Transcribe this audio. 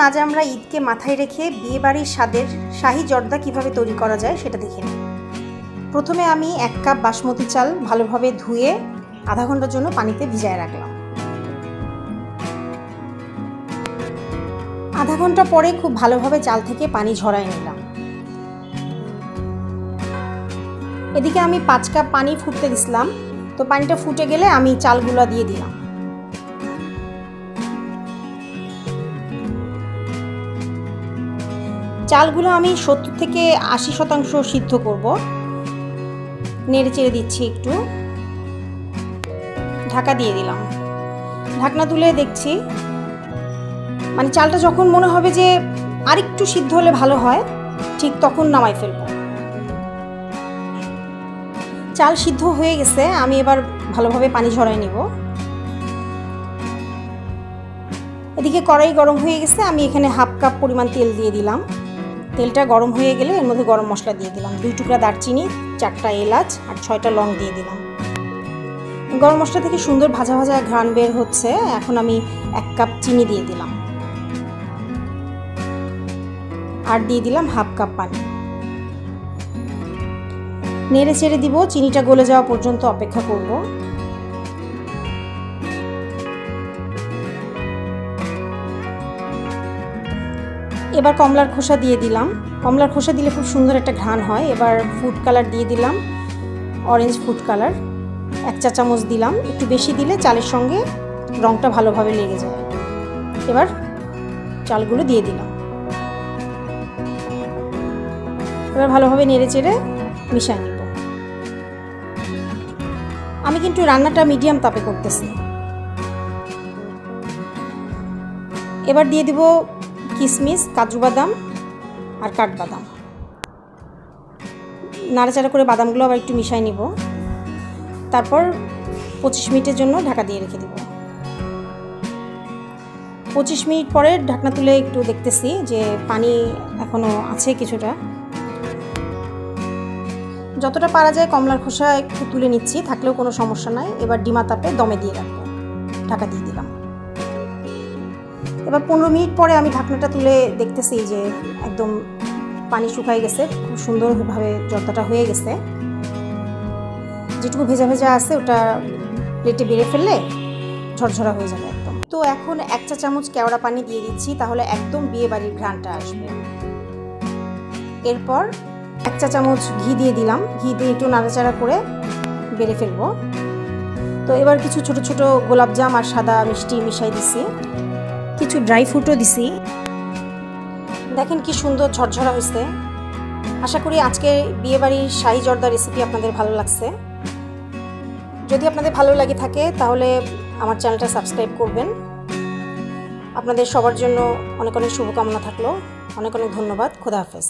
আজ আমরা ঈদকে মাথায় রেখে বিয়ে বাড়ির স্বাদের শাহি জর্দা কিভাবে তৈরি করা যায় সেটা দেখে নিই। প্রথমে আমি 1 কাপ বাসমতি চাল ভালোভাবে ধুয়ে আধা ঘন্টার জন্য পানিতে ভিজায় রাখলাম। আধা ঘন্টা পরে খুব ভালোভাবে চাল থেকে পানি ঝরায় নিলাম। এদিকে আমি 5 কাপ পানি ফুটতে দিলাম। তো পানিটা ফুটে গেলে আমি চালগুলো দিয়ে দিলাম। চালগুলো আমি 70 থেকে 80% সিদ্ধ করব। নেড়ে চেড়ে দিচ্ছি, একটু ঢাকা দিয়ে দিলাম। ঢাকনা তুলে দেখছি, মানে চালটা যখন মনে হবে যে আরেকটু সিদ্ধ হলে ভালো হয়, ঠিক তখন নামাই ফেলব। চাল সিদ্ধ হয়ে গেছে, আমি এবার ভালোভাবে পানি ঝরাই নিব। এদিকে কড়াই গরম হয়ে গেছে, আমি এখানে 1/2 কাপ পরিমাণ তেল দিয়ে দিলাম। তেলটা গরম হয়ে গেলে এর মধ্যে গরম মশলা দিয়ে দিলাম। 2 টুকরা দারচিনি, 4টা এলাচ আর 6টা লং দিয়ে দিলাম। গরম মশলা থেকে সুন্দর ভাজা ভাজা ঘ্রাণ বের হচ্ছে। এখন আমি 1 কাপ চিনি দিয়ে দিলাম আর দিয়ে দিলাম 1/2 কাপ পানি। নেড়ে চেড়ে দিব, চিনিটা গলে যাওয়া পর্যন্ত অপেক্ষা করব। এবার কমলার খোসা দিয়ে দিলাম। কমলার খোসা দিলে খুব সুন্দর একটা ঘ্রাণ হয়। এবার ফুড কালার দিয়ে দিলাম, অরেঞ্জ ফুড কালার 1 চা চামচ দিলাম। একটু বেশি দিলে চালের সঙ্গে রঙটা ভালোভাবে লেগে যায়। এবার চালগুলো দিয়ে দিলাম। এবার ভালোভাবে নেড়ে চেড়ে মিশিয়ে নিব। আমি কিন্তু রান্নাটা মিডিয়াম তাপে করতেছি। এবার দিয়ে দিব কিশমিশ, কাজু বাদাম আর কাঠবাদাম। নাড়াচাড়া করে বাদামগুলো আবার একটু মিশিয়ে নিব। তারপর 25 মিনিটের জন্য ঢাকা দিয়ে রেখে দেব। 25 মিনিট পরে ঢাকনা তুলে একটু দেখতেছি যে পানি এখনো আছে কিছুটা। যতটা পারা যায় কমলার খোসা একটু তুলে নিচ্ছি, থাকলেও কোনো সমস্যা নাই। এবার ডিমা তাপে দমে দিয়ে রাখবো। ঢাকা দিয়ে দিলাম। এবার 15 মিনিট পরে আমি ঢাকনাটা তুলে দেখতেছি যে একদম পানি শুকাই গেছে, খুব সুন্দরভাবে জর্দাটা হয়ে গেছে। যেটুকু ভেজা ভেজা আছে ওটা প্লেটে বেড়ে ফেললে ঝরঝরা হয়ে যাবে একদম। তো এখন 1 চা চামচ কেওড়া পানি দিয়ে দিচ্ছি, তাহলে একদম বিয়ে বাড়ির ঘ্রাণটা আসবে। এরপর 1 চা চামচ ঘি দিয়ে দিলাম। ঘি দিয়ে একটু নাড়াচাড়া করে বেড়ে ফেলবো। তো এবার কিছু ছোট ছোট গোলাপজাম আর সাদা মিষ্টি মিশাই দিছি, কিছু ড্রাই ফ্রুটও দিছি। দেখেন কি সুন্দর ঝরঝরা হয়েছে। আশা করি আজকে বিয়ে বাড়ির শাহি জর্দা রেসিপি আপনাদের ভালো লাগছে। যদি আপনাদের ভালো লাগে থাকে তাহলে আমার চ্যানেলটা সাবস্ক্রাইব করবেন। আপনাদের সবার জন্য অনেক অনেক শুভকামনা থাকলো। অনেক অনেক ধন্যবাদ। খোদা হাফেজ।